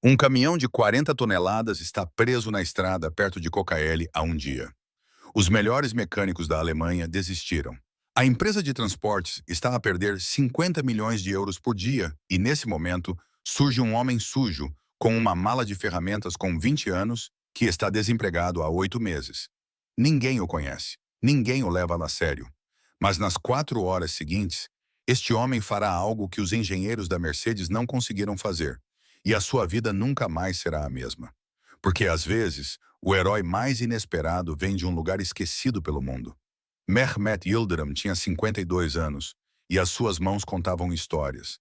Um caminhão de 40 toneladas está preso na estrada perto de Cocaelle há um dia. Os melhores mecânicos da Alemanha desistiram. A empresa de transportes está a perder 50 milhões de euros por dia e, nesse momento, surge um homem sujo com uma mala de ferramentas com 20 anos que está desempregado há 8 meses. Ninguém o conhece, ninguém o leva a sério. Mas nas 4 horas seguintes, este homem fará algo que os engenheiros da Mercedes não conseguiram fazer. E a sua vida nunca mais será a mesma. Porque, às vezes, o herói mais inesperado vem de um lugar esquecido pelo mundo. Mehmet Yildirim tinha 52 anos e as suas mãos contavam histórias.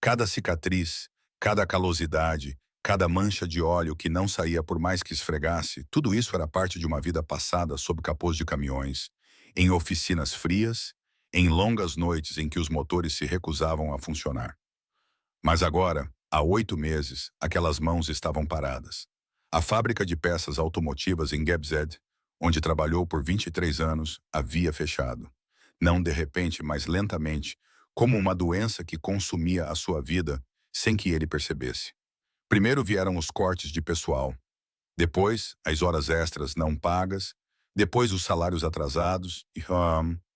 Cada cicatriz, cada calosidade, cada mancha de óleo que não saía por mais que esfregasse, tudo isso era parte de uma vida passada sob capôs de caminhões, em oficinas frias, em longas noites em que os motores se recusavam a funcionar. Mas agora, há 8 meses, aquelas mãos estavam paradas. A fábrica de peças automotivas em Gebzed, onde trabalhou por 23 anos, havia fechado. Não de repente, mas lentamente, como uma doença que consumia a sua vida sem que ele percebesse. Primeiro vieram os cortes de pessoal, depois as horas extras não pagas, depois os salários atrasados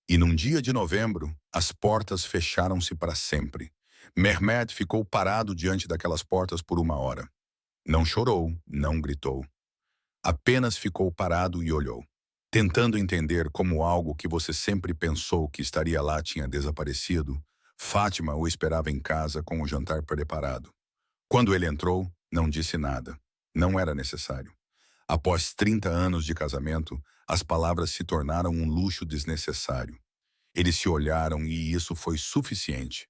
e num dia de novembro, as portas fecharam-se para sempre. Mehmet ficou parado diante daquelas portas por uma hora. Não chorou, não gritou. Apenas ficou parado e olhou, tentando entender como algo que você sempre pensou que estaria lá tinha desaparecido. Fátima o esperava em casa com o jantar preparado. Quando ele entrou, não disse nada. Não era necessário. Após 30 anos de casamento, as palavras se tornaram um luxo desnecessário. Eles se olharam e isso foi suficiente.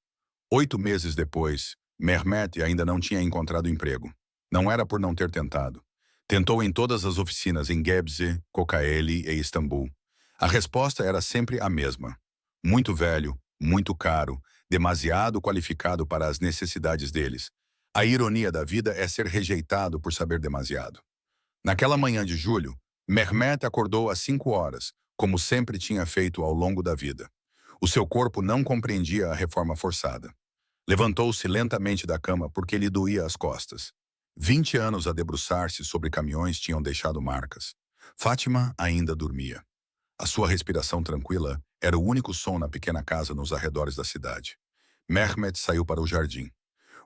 8 meses depois, Mehmet ainda não tinha encontrado emprego. Não era por não ter tentado. Tentou em todas as oficinas em Gebze, Kocaeli e Istambul. A resposta era sempre a mesma. Muito velho, muito caro, demasiado qualificado para as necessidades deles. A ironia da vida é ser rejeitado por saber demasiado. Naquela manhã de julho, Mehmet acordou às 5 horas, como sempre tinha feito ao longo da vida. O seu corpo não compreendia a reforma forçada. Levantou-se lentamente da cama porque lhe doía as costas. 20 anos a debruçar-se sobre caminhões tinham deixado marcas. Fátima ainda dormia. A sua respiração tranquila era o único som na pequena casa nos arredores da cidade. Mehmet saiu para o jardim.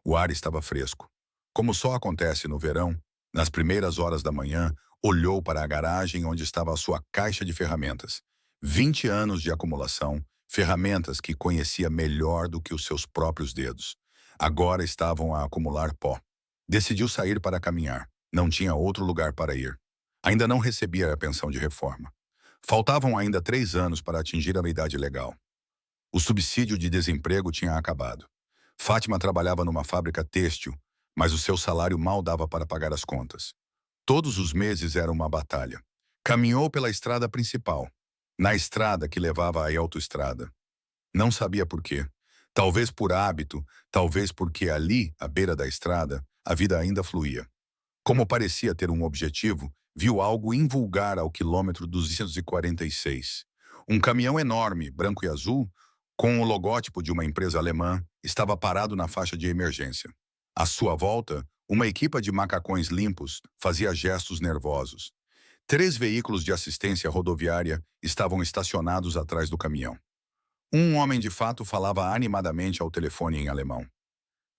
O ar estava fresco. Como só acontece no verão, nas primeiras horas da manhã, olhou para a garagem onde estava a sua caixa de ferramentas. 20 anos de acumulação, ferramentas que conhecia melhor do que os seus próprios dedos. Agora estavam a acumular pó. Decidiu sair para caminhar. Não tinha outro lugar para ir. Ainda não recebia a pensão de reforma. Faltavam ainda 3 anos para atingir a idade legal. O subsídio de desemprego tinha acabado. Fátima trabalhava numa fábrica têxtil, mas o seu salário mal dava para pagar as contas. Todos os meses era uma batalha. Caminhou pela estrada principal, na estrada que levava à autoestrada. Não sabia por quê. Talvez por hábito, talvez porque ali, à beira da estrada, a vida ainda fluía. Como parecia ter um objetivo, viu algo invulgar ao quilômetro 246. Um caminhão enorme, branco e azul, com o logótipo de uma empresa alemã, estava parado na faixa de emergência. À sua volta, uma equipa de macacões limpos fazia gestos nervosos. 3 veículos de assistência rodoviária estavam estacionados atrás do caminhão. Um homem de fato falava animadamente ao telefone em alemão.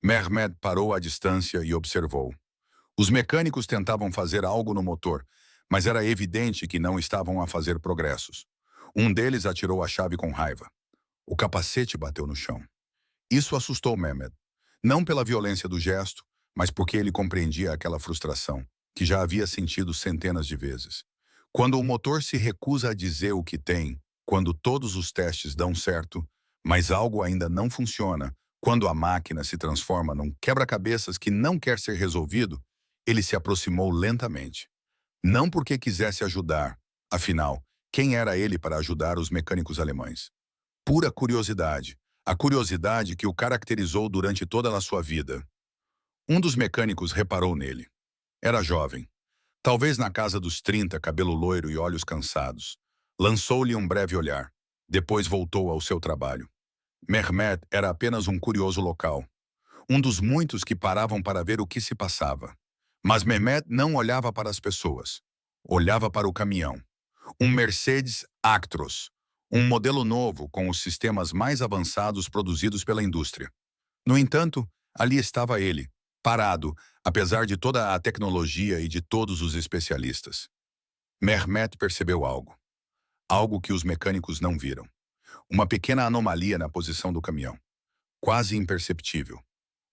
Mehmet parou à distância e observou. Os mecânicos tentavam fazer algo no motor, mas era evidente que não estavam a fazer progressos. Um deles atirou a chave com raiva. O capacete bateu no chão. Isso assustou Mehmet. Não pela violência do gesto, mas porque ele compreendia aquela frustração, que já havia sentido centenas de vezes. Quando o motor se recusa a dizer o que tem, quando todos os testes dão certo, mas algo ainda não funciona, quando a máquina se transforma num quebra-cabeças que não quer ser resolvido, ele se aproximou lentamente. Não porque quisesse ajudar, afinal, quem era ele para ajudar os mecânicos alemães? Pura curiosidade, a curiosidade que o caracterizou durante toda a sua vida. Um dos mecânicos reparou nele. Era jovem, talvez na casa dos 30, cabelo loiro e olhos cansados. Lançou-lhe um breve olhar. Depois voltou ao seu trabalho. Mehmet era apenas um curioso local. Um dos muitos que paravam para ver o que se passava. Mas Mehmet não olhava para as pessoas. Olhava para o caminhão. Um Mercedes Actros, um modelo novo com os sistemas mais avançados produzidos pela indústria. No entanto, ali estava ele, parado, apesar de toda a tecnologia e de todos os especialistas. Mehmet percebeu algo. Algo que os mecânicos não viram. Uma pequena anomalia na posição do caminhão. Quase imperceptível.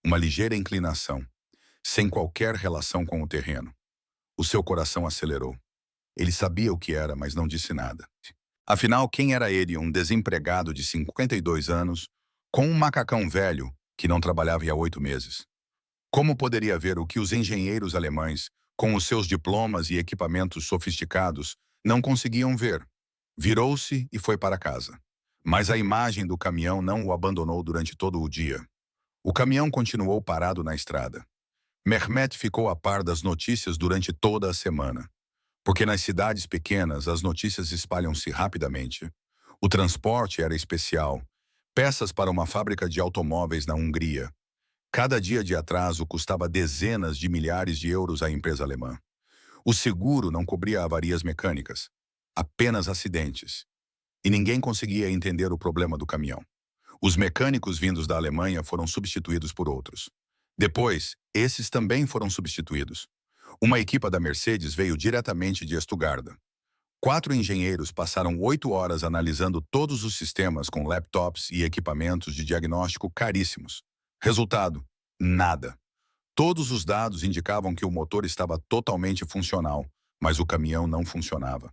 Uma ligeira inclinação, sem qualquer relação com o terreno. O seu coração acelerou. Ele sabia o que era, mas não disse nada. Afinal, quem era ele, um desempregado de 52 anos, com um macacão velho que não trabalhava há 8 meses? Como poderia ver o que os engenheiros alemães, com os seus diplomas e equipamentos sofisticados, não conseguiam ver? Virou-se e foi para casa. Mas a imagem do caminhão não o abandonou durante todo o dia. O caminhão continuou parado na estrada. Mehmet ficou a par das notícias durante toda a semana. Porque nas cidades pequenas as notícias espalham-se rapidamente. O transporte era especial. Peças para uma fábrica de automóveis na Hungria. Cada dia de atraso custava dezenas de milhares de euros à empresa alemã. O seguro não cobria avarias mecânicas, apenas acidentes. E ninguém conseguia entender o problema do caminhão. Os mecânicos vindos da Alemanha foram substituídos por outros. Depois, esses também foram substituídos. Uma equipe da Mercedes veio diretamente de Stuttgart. 4 engenheiros passaram 8 horas analisando todos os sistemas com laptops e equipamentos de diagnóstico caríssimos. Resultado: nada. Todos os dados indicavam que o motor estava totalmente funcional, mas o caminhão não funcionava.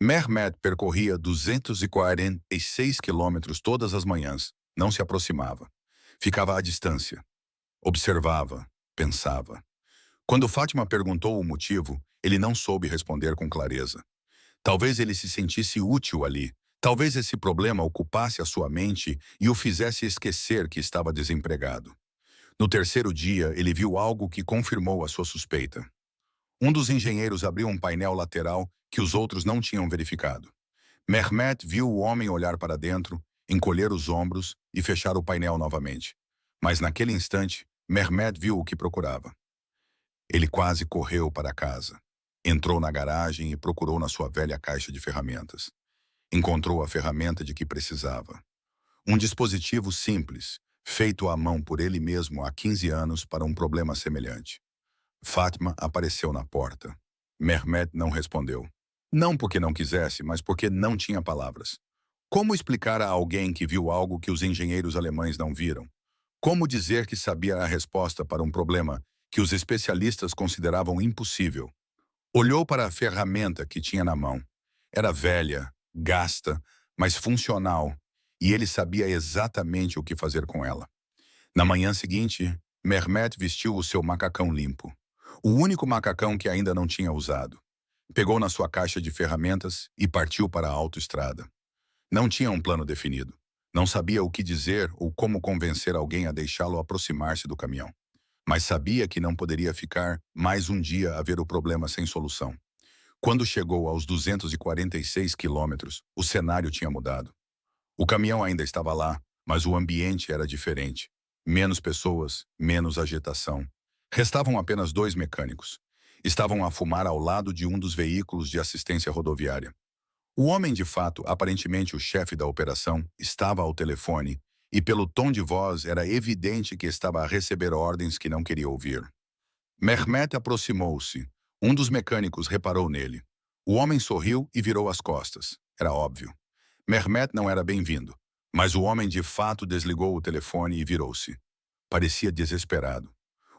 Mehmet percorria 246 quilômetros todas as manhãs. Não se aproximava. Ficava à distância. Observava, pensava. Quando Fátima perguntou o motivo, ele não soube responder com clareza. Talvez ele se sentisse útil ali. Talvez esse problema ocupasse a sua mente e o fizesse esquecer que estava desempregado. No terceiro dia, ele viu algo que confirmou a sua suspeita. Um dos engenheiros abriu um painel lateral que os outros não tinham verificado. Mehmet viu o homem olhar para dentro, encolher os ombros e fechar o painel novamente. Mas naquele instante, Mehmet viu o que procurava. Ele quase correu para casa. Entrou na garagem e procurou na sua velha caixa de ferramentas. Encontrou a ferramenta de que precisava. Um dispositivo simples, feito à mão por ele mesmo há 15 anos para um problema semelhante. Fátima apareceu na porta. Mehmet não respondeu. Não porque não quisesse, mas porque não tinha palavras. Como explicar a alguém que viu algo que os engenheiros alemães não viram? Como dizer que sabia a resposta para um problema que os especialistas consideravam impossível? Olhou para a ferramenta que tinha na mão. Era velha, gasta, mas funcional, e ele sabia exatamente o que fazer com ela. Na manhã seguinte, Mehmet vestiu o seu macacão limpo. O único macacão que ainda não tinha usado. Pegou na sua caixa de ferramentas e partiu para a autoestrada. Não tinha um plano definido. Não sabia o que dizer ou como convencer alguém a deixá-lo aproximar-se do caminhão. Mas sabia que não poderia ficar mais um dia a ver o problema sem solução. Quando chegou aos 246 quilômetros, o cenário tinha mudado. O caminhão ainda estava lá, mas o ambiente era diferente. Menos pessoas, menos agitação. Restavam apenas 2 mecânicos. Estavam a fumar ao lado de um dos veículos de assistência rodoviária. O homem, de fato, aparentemente o chefe da operação, estava ao telefone e pelo tom de voz era evidente que estava a receber ordens que não queria ouvir. Mehmet aproximou-se. Um dos mecânicos reparou nele. O homem sorriu e virou as costas. Era óbvio. Mehmet não era bem-vindo, mas o homem de fato desligou o telefone e virou-se. Parecia desesperado.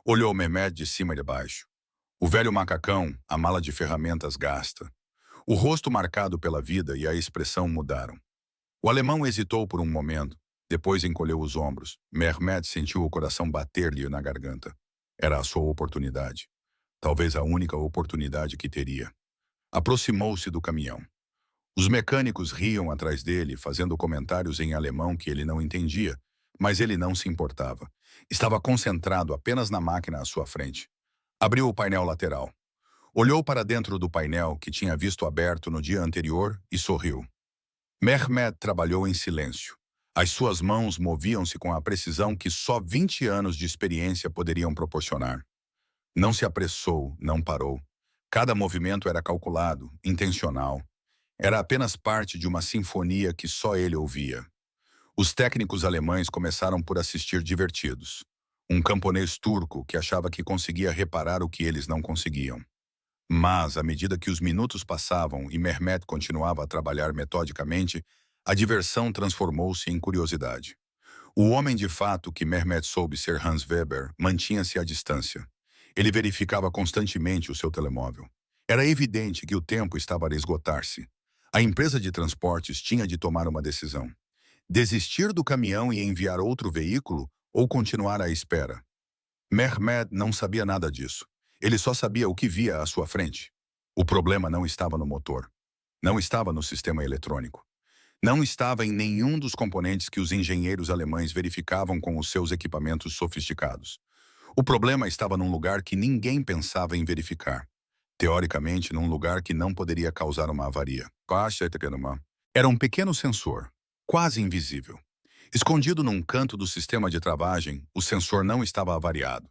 Olhou Mehmet de cima e de baixo. O velho macacão, a mala de ferramentas gasta. O rosto marcado pela vida e a expressão mudaram. O alemão hesitou por um momento, depois encolheu os ombros. Mehmet sentiu o coração bater-lhe na garganta. Era a sua oportunidade. Talvez a única oportunidade que teria. Aproximou-se do caminhão. Os mecânicos riam atrás dele, fazendo comentários em alemão que ele não entendia, mas ele não se importava. Estava concentrado apenas na máquina à sua frente. Abriu o painel lateral. Olhou para dentro do painel que tinha visto aberto no dia anterior e sorriu. Mehmet trabalhou em silêncio. As suas mãos moviam-se com a precisão que só 20 anos de experiência poderiam proporcionar. Não se apressou, não parou. Cada movimento era calculado, intencional. Era apenas parte de uma sinfonia que só ele ouvia. Os técnicos alemães começaram por assistir divertidos. Um camponês turco que achava que conseguia reparar o que eles não conseguiam. Mas, à medida que os minutos passavam e Mehmet continuava a trabalhar metodicamente, a diversão transformou-se em curiosidade. O homem de fato que Mehmet soube ser Hans Weber mantinha-se à distância. Ele verificava constantemente o seu telemóvel. Era evidente que o tempo estava a esgotar-se. A empresa de transportes tinha de tomar uma decisão. Desistir do caminhão e enviar outro veículo ou continuar à espera? Mehmet não sabia nada disso. Ele só sabia o que via à sua frente. O problema não estava no motor. Não estava no sistema eletrônico. Não estava em nenhum dos componentes que os engenheiros alemães verificavam com os seus equipamentos sofisticados. O problema estava num lugar que ninguém pensava em verificar. Teoricamente, num lugar que não poderia causar uma avaria. Era um pequeno sensor, quase invisível. Escondido num canto do sistema de travagem, o sensor não estava avariado.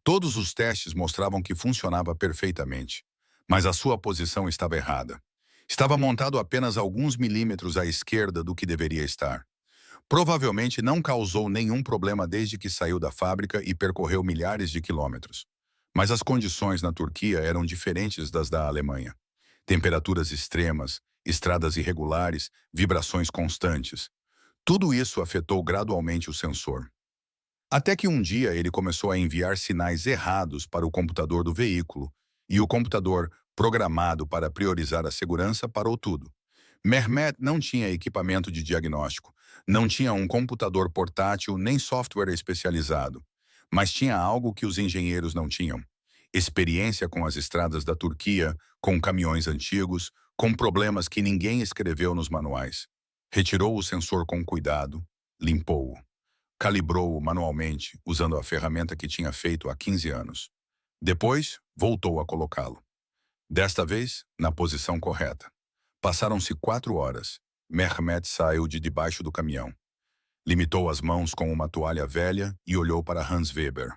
Todos os testes mostravam que funcionava perfeitamente, mas a sua posição estava errada. Estava montado apenas alguns milímetros à esquerda do que deveria estar. Provavelmente não causou nenhum problema desde que saiu da fábrica e percorreu milhares de quilômetros. Mas as condições na Turquia eram diferentes das da Alemanha. Temperaturas extremas, estradas irregulares, vibrações constantes. Tudo isso afetou gradualmente o sensor. Até que um dia ele começou a enviar sinais errados para o computador do veículo, e o computador, programado para priorizar a segurança, parou tudo. Mehmet não tinha equipamento de diagnóstico, não tinha um computador portátil nem software especializado, mas tinha algo que os engenheiros não tinham: experiência com as estradas da Turquia, com caminhões antigos, com problemas que ninguém escreveu nos manuais. Retirou o sensor com cuidado, limpou-o. Calibrou-o manualmente, usando a ferramenta que tinha feito há 15 anos. Depois, voltou a colocá-lo. Desta vez, na posição correta. Passaram-se 4 horas. Mehmet saiu de debaixo do caminhão. Limitou as mãos com uma toalha velha e olhou para Hans Weber.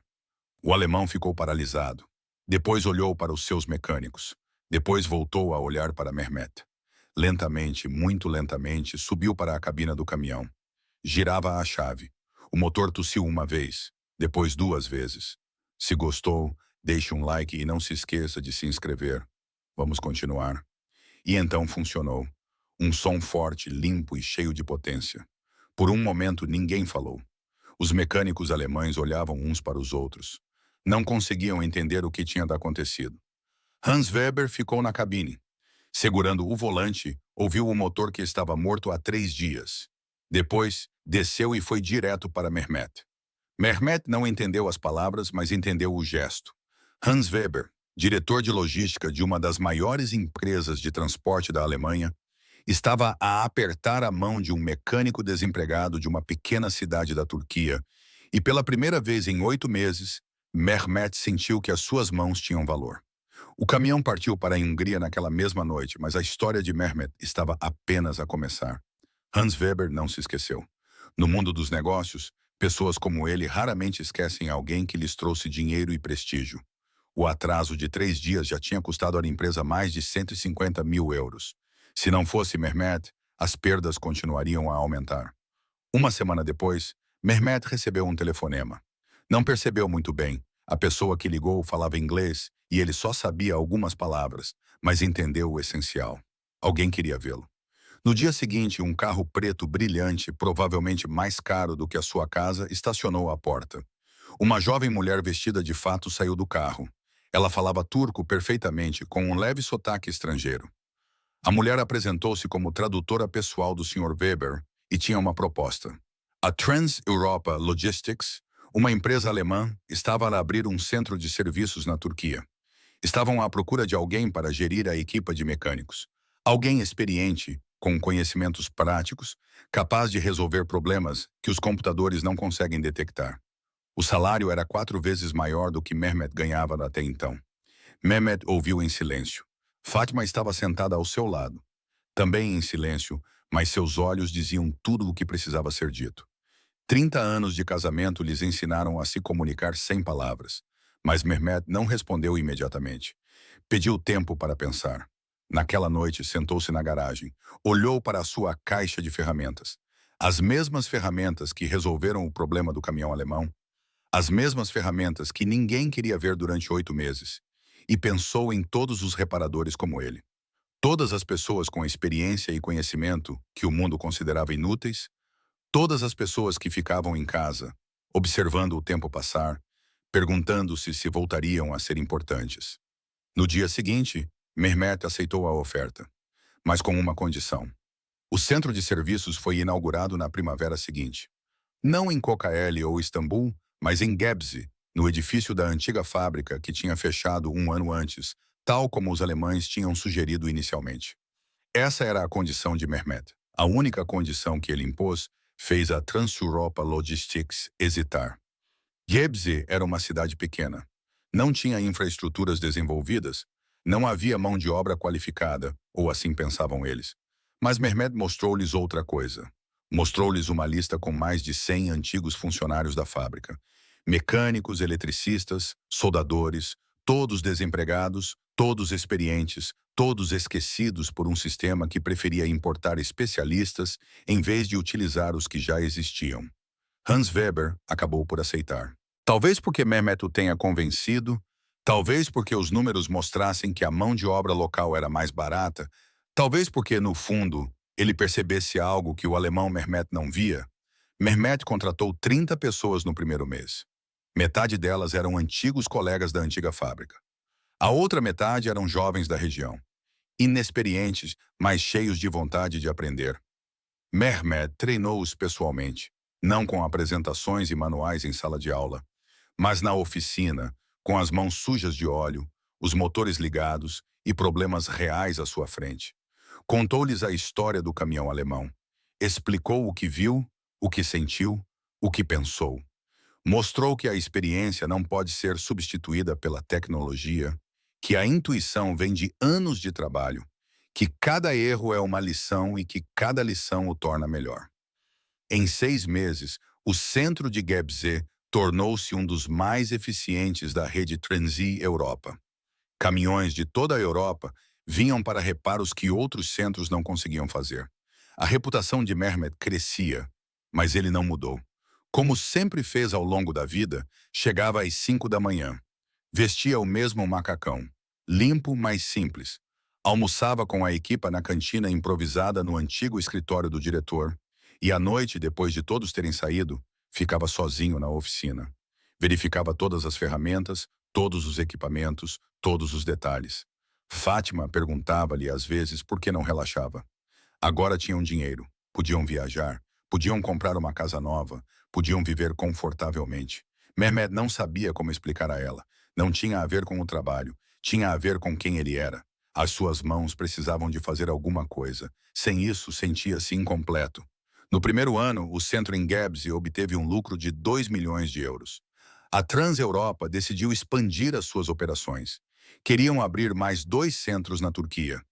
O alemão ficou paralisado. Depois olhou para os seus mecânicos. Depois voltou a olhar para Mehmet. Lentamente, muito lentamente, subiu para a cabina do caminhão. Girava a chave. O motor tossiu uma vez, depois 2 vezes. Se gostou, deixe um like e não se esqueça de se inscrever. Vamos continuar. E então funcionou. Um som forte, limpo e cheio de potência. Por um momento ninguém falou. Os mecânicos alemães olhavam uns para os outros. Não conseguiam entender o que tinha acontecido. Hans Weber ficou na cabine. Segurando o volante, ouviu o motor que estava morto há 3 dias. Depois, desceu e foi direto para Mehmet. Mehmet não entendeu as palavras, mas entendeu o gesto. Hans Weber, diretor de logística de uma das maiores empresas de transporte da Alemanha, estava a apertar a mão de um mecânico desempregado de uma pequena cidade da Turquia, e pela primeira vez em 8 meses, Mehmet sentiu que as suas mãos tinham valor. O caminhão partiu para a Hungria naquela mesma noite, mas a história de Mehmet estava apenas a começar. Hans Weber não se esqueceu. No mundo dos negócios, pessoas como ele raramente esquecem alguém que lhes trouxe dinheiro e prestígio. O atraso de 3 dias já tinha custado à empresa mais de 150 mil euros. Se não fosse Mehmet, as perdas continuariam a aumentar. Uma semana depois, Mehmet recebeu um telefonema. Não percebeu muito bem. A pessoa que ligou falava inglês e ele só sabia algumas palavras, mas entendeu o essencial. Alguém queria vê-lo. No dia seguinte, um carro preto brilhante, provavelmente mais caro do que a sua casa, estacionou à porta. Uma jovem mulher vestida de fato saiu do carro. Ela falava turco perfeitamente, com um leve sotaque estrangeiro. A mulher apresentou-se como tradutora pessoal do Sr. Weber e tinha uma proposta. A Trans-Europa Logistics, uma empresa alemã, estava a abrir um centro de serviços na Turquia. Estavam à procura de alguém para gerir a equipa de mecânicos. Alguém experiente, com conhecimentos práticos, capaz de resolver problemas que os computadores não conseguem detectar. O salário era 4 vezes maior do que Mehmet ganhava até então. Mehmet ouviu em silêncio. Fátima estava sentada ao seu lado. Também em silêncio, mas seus olhos diziam tudo o que precisava ser dito. 30 anos de casamento lhes ensinaram a se comunicar sem palavras. Mas Mehmet não respondeu imediatamente. Pediu tempo para pensar. Naquela noite, sentou-se na garagem, olhou para a sua caixa de ferramentas. As mesmas ferramentas que resolveram o problema do caminhão alemão, as mesmas ferramentas que ninguém queria ver durante 8 meses. E pensou em todos os reparadores como ele. Todas as pessoas com experiência e conhecimento que o mundo considerava inúteis, todas as pessoas que ficavam em casa, observando o tempo passar, perguntando-se se voltariam a ser importantes. No dia seguinte, Mehmet aceitou a oferta, mas com uma condição. O centro de serviços foi inaugurado na primavera seguinte. Não em Kocaeli ou Istambul, mas em Gebze, no edifício da antiga fábrica que tinha fechado um ano antes, tal como os alemães tinham sugerido inicialmente. Essa era a condição de Mehmet. A única condição que ele impôs fez a Trans-Europa Logistics hesitar. Gebze era uma cidade pequena. Não tinha infraestruturas desenvolvidas, não havia mão de obra qualificada, ou assim pensavam eles. Mas Mehmet mostrou-lhes outra coisa. Mostrou-lhes uma lista com mais de 100 antigos funcionários da fábrica. Mecânicos, eletricistas, soldadores, todos desempregados, todos experientes, todos esquecidos por um sistema que preferia importar especialistas em vez de utilizar os que já existiam. Hans Weber acabou por aceitar. Talvez porque Mehmet o tenha convencido, talvez porque os números mostrassem que a mão de obra local era mais barata, talvez porque, no fundo, ele percebesse algo que o alemão Mehmet não via. Mehmet contratou 30 pessoas no primeiro mês. Metade delas eram antigos colegas da antiga fábrica. A outra metade eram jovens da região, inexperientes, mas cheios de vontade de aprender. Mehmet treinou-os pessoalmente, não com apresentações e manuais em sala de aula, mas na oficina, com as mãos sujas de óleo, os motores ligados e problemas reais à sua frente. Contou-lhes a história do caminhão alemão. Explicou o que viu, o que sentiu, o que pensou. Mostrou que a experiência não pode ser substituída pela tecnologia, que a intuição vem de anos de trabalho, que cada erro é uma lição e que cada lição o torna melhor. Em 6 meses, o centro de Gebze tornou-se um dos mais eficientes da rede Transi Europa. Caminhões de toda a Europa vinham para reparos que outros centros não conseguiam fazer. A reputação de Mehmet crescia, mas ele não mudou. Como sempre fez ao longo da vida, chegava às 5 da manhã. Vestia o mesmo macacão, limpo, mas simples. Almoçava com a equipa na cantina improvisada no antigo escritório do diretor. E à noite, depois de todos terem saído, ficava sozinho na oficina. Verificava todas as ferramentas, todos os equipamentos, todos os detalhes. Fátima perguntava-lhe às vezes por que não relaxava. Agora tinham dinheiro, podiam viajar, podiam comprar uma casa nova, podiam viver confortavelmente. Mehmet não sabia como explicar a ela. Não tinha a ver com o trabalho, tinha a ver com quem ele era. As suas mãos precisavam de fazer alguma coisa. Sem isso, sentia-se incompleto. No primeiro ano, o centro em Gebze obteve um lucro de 2 milhões de euros. A Trans-Europa decidiu expandir as suas operações. Queriam abrir mais 2 centros na Turquia.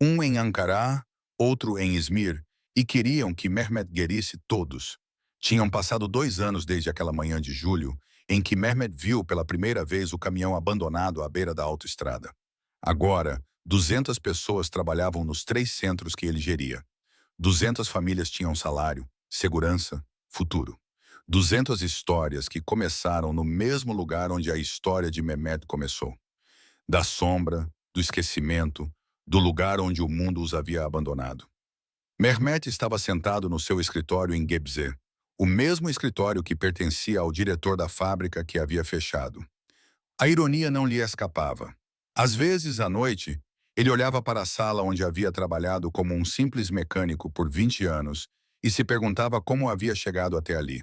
Um em Ankara, outro em Izmir, e queriam que Mehmet gerisse todos. Tinham passado 2 anos desde aquela manhã de julho, em que Mehmet viu pela primeira vez o caminhão abandonado à beira da autoestrada. Agora, 200 pessoas trabalhavam nos 3 centros que ele geria. 200 famílias tinham salário, segurança, futuro. 200 histórias que começaram no mesmo lugar onde a história de Mehmet começou. Da sombra, do esquecimento, do lugar onde o mundo os havia abandonado. Mehmet estava sentado no seu escritório em Gebze, o mesmo escritório que pertencia ao diretor da fábrica que havia fechado. A ironia não lhe escapava. Às vezes, à noite, ele olhava para a sala onde havia trabalhado como um simples mecânico por 20 anos e se perguntava como havia chegado até ali.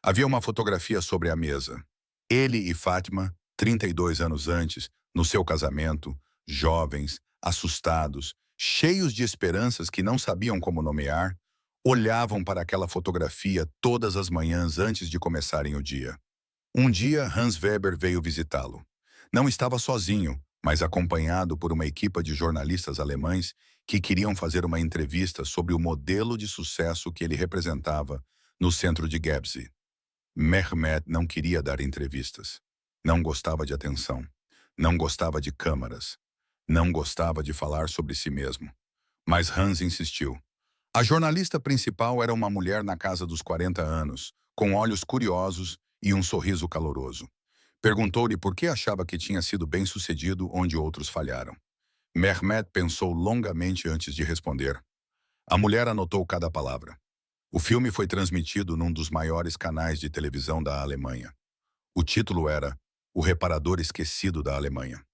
Havia uma fotografia sobre a mesa. Ele e Fátima, 32 anos antes, no seu casamento, jovens, assustados, cheios de esperanças que não sabiam como nomear, olhavam para aquela fotografia todas as manhãs antes de começarem o dia. Um dia, Hans Weber veio visitá-lo. Não estava sozinho, mas acompanhado por uma equipa de jornalistas alemães que queriam fazer uma entrevista sobre o modelo de sucesso que ele representava no centro de Gebze. Mehmet não queria dar entrevistas. Não gostava de atenção. Não gostava de câmaras. Não gostava de falar sobre si mesmo. Mas Hans insistiu. A jornalista principal era uma mulher na casa dos 40 anos, com olhos curiosos e um sorriso caloroso. Perguntou-lhe por que achava que tinha sido bem-sucedido onde outros falharam. Mehmet pensou longamente antes de responder. A mulher anotou cada palavra. O filme foi transmitido num dos maiores canais de televisão da Alemanha. O título era O Reparador Esquecido da Alemanha.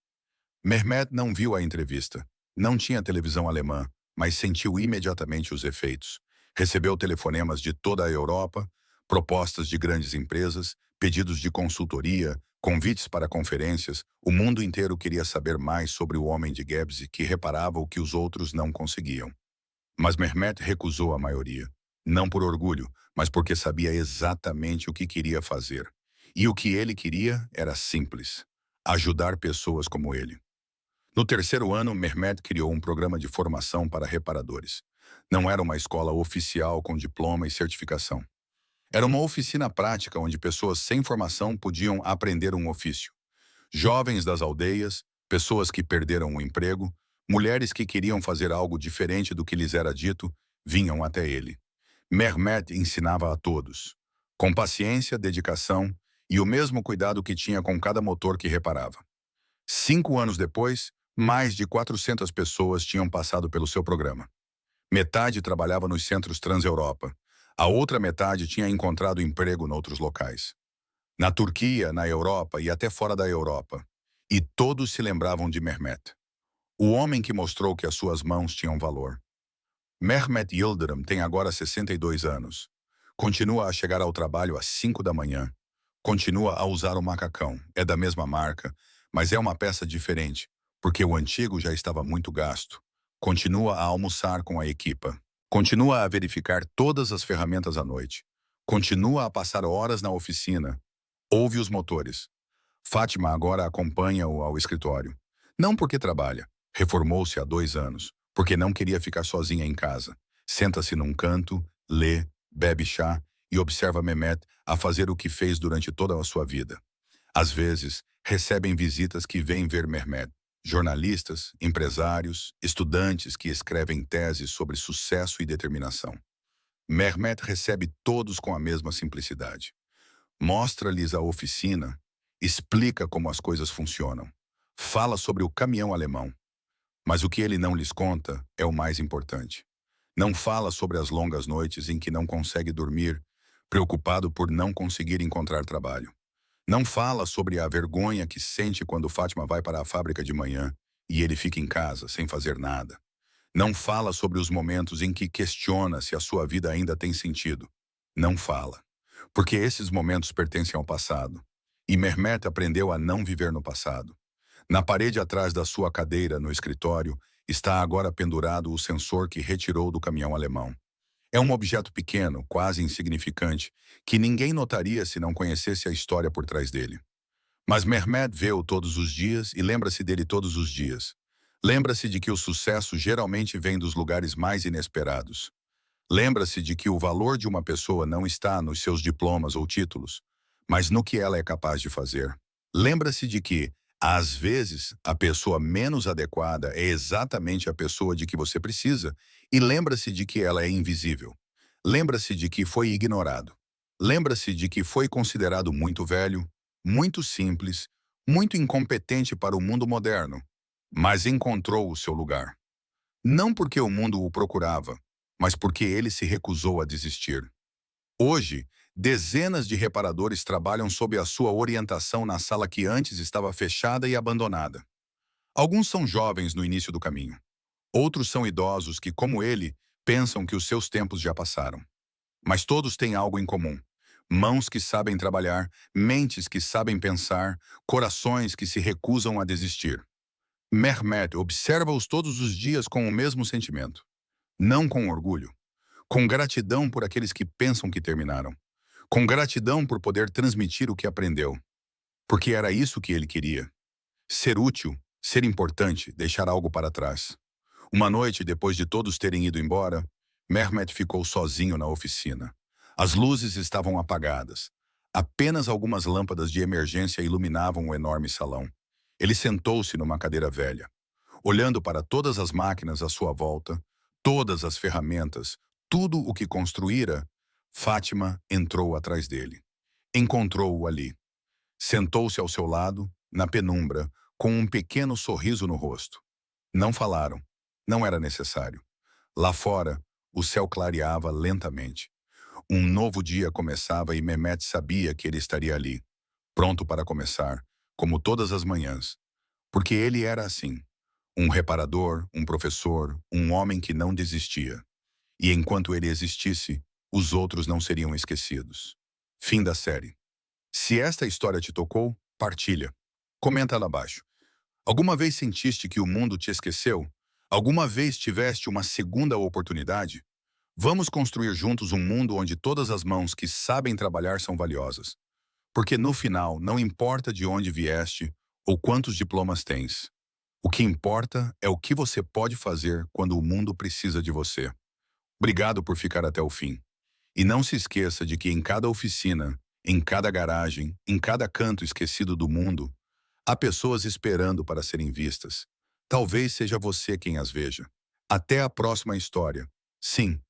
Mehmet não viu a entrevista. Não tinha televisão alemã, mas sentiu imediatamente os efeitos. Recebeu telefonemas de toda a Europa, propostas de grandes empresas, pedidos de consultoria, convites para conferências. O mundo inteiro queria saber mais sobre o homem de Gebze que reparava o que os outros não conseguiam. Mas Mehmet recusou a maioria. Não por orgulho, mas porque sabia exatamente o que queria fazer. E o que ele queria era simples: ajudar pessoas como ele. No terceiro ano, Mehmet criou um programa de formação para reparadores. Não era uma escola oficial com diploma e certificação. Era uma oficina prática onde pessoas sem formação podiam aprender um ofício. Jovens das aldeias, pessoas que perderam o emprego, mulheres que queriam fazer algo diferente do que lhes era dito, vinham até ele. Mehmet ensinava a todos, com paciência, dedicação e o mesmo cuidado que tinha com cada motor que reparava. 5 anos depois, mais de 400 pessoas tinham passado pelo seu programa. Metade trabalhava nos centros Trans-Europa. A outra metade tinha encontrado emprego em outros locais. Na Turquia, na Europa e até fora da Europa. E todos se lembravam de Mehmet. O homem que mostrou que as suas mãos tinham valor. Mehmet Yildirim tem agora 62 anos. Continua a chegar ao trabalho às 5 da manhã. Continua a usar o macacão. É da mesma marca, mas é uma peça diferente, porque o antigo já estava muito gasto. Continua a almoçar com a equipa. Continua a verificar todas as ferramentas à noite. Continua a passar horas na oficina. Ouve os motores. Fátima agora acompanha-o ao escritório. Não porque trabalha. Reformou-se há 2 anos, porque não queria ficar sozinha em casa. Senta-se num canto, lê, bebe chá e observa Mehmet a fazer o que fez durante toda a sua vida. Às vezes, recebem visitas que vêm ver Mehmet. Jornalistas, empresários, estudantes que escrevem teses sobre sucesso e determinação. Mehmet recebe todos com a mesma simplicidade. Mostra-lhes a oficina, explica como as coisas funcionam. Fala sobre o caminhão alemão. Mas o que ele não lhes conta é o mais importante. Não fala sobre as longas noites em que não consegue dormir, preocupado por não conseguir encontrar trabalho. Não fala sobre a vergonha que sente quando Fátima vai para a fábrica de manhã e ele fica em casa, sem fazer nada. Não fala sobre os momentos em que questiona se a sua vida ainda tem sentido. Não fala. Porque esses momentos pertencem ao passado. E Mehmet aprendeu a não viver no passado. Na parede atrás da sua cadeira, no escritório, está agora pendurado o sensor que retirou do caminhão alemão. É um objeto pequeno, quase insignificante, que ninguém notaria se não conhecesse a história por trás dele. Mas Mehmet vê-o todos os dias e lembra-se dele todos os dias. Lembra-se de que o sucesso geralmente vem dos lugares mais inesperados. Lembra-se de que o valor de uma pessoa não está nos seus diplomas ou títulos, mas no que ela é capaz de fazer. Lembra-se de que, às vezes, a pessoa menos adequada é exatamente a pessoa de que você precisa, e lembra-se de que ela é invisível. Lembra-se de que foi ignorado. Lembra-se de que foi considerado muito velho, muito simples, muito incompetente para o mundo moderno, mas encontrou o seu lugar. Não porque o mundo o procurava, mas porque ele se recusou a desistir. Hoje, dezenas de reparadores trabalham sob a sua orientação na sala que antes estava fechada e abandonada. Alguns são jovens no início do caminho. Outros são idosos que, como ele, pensam que os seus tempos já passaram. Mas todos têm algo em comum. Mãos que sabem trabalhar, mentes que sabem pensar, corações que se recusam a desistir. Mehmet observa-os todos os dias com o mesmo sentimento. Não com orgulho. Com gratidão por aqueles que pensam que terminaram. Com gratidão por poder transmitir o que aprendeu. Porque era isso que ele queria. Ser útil, ser importante, deixar algo para trás. Uma noite, depois de todos terem ido embora, Mehmet ficou sozinho na oficina. As luzes estavam apagadas. Apenas algumas lâmpadas de emergência iluminavam o enorme salão. Ele sentou-se numa cadeira velha, olhando para todas as máquinas à sua volta, todas as ferramentas, tudo o que construíra. Fátima entrou atrás dele. Encontrou-o ali. Sentou-se ao seu lado, na penumbra, com um pequeno sorriso no rosto. Não falaram. Não era necessário. Lá fora, o céu clareava lentamente. Um novo dia começava e Mehmet sabia que ele estaria ali, pronto para começar, como todas as manhãs. Porque ele era assim, um reparador, um professor, um homem que não desistia. E enquanto ele existisse, os outros não seriam esquecidos. Fim da série. Se esta história te tocou, partilha. Comenta lá abaixo. Alguma vez sentiste que o mundo te esqueceu? Alguma vez tiveste uma segunda oportunidade? Vamos construir juntos um mundo onde todas as mãos que sabem trabalhar são valiosas. Porque no final, não importa de onde vieste ou quantos diplomas tens. O que importa é o que você pode fazer quando o mundo precisa de você. Obrigado por ficar até o fim. E não se esqueça de que em cada oficina, em cada garagem, em cada canto esquecido do mundo, há pessoas esperando para serem vistas. Talvez seja você quem as veja. Até a próxima história. Sim,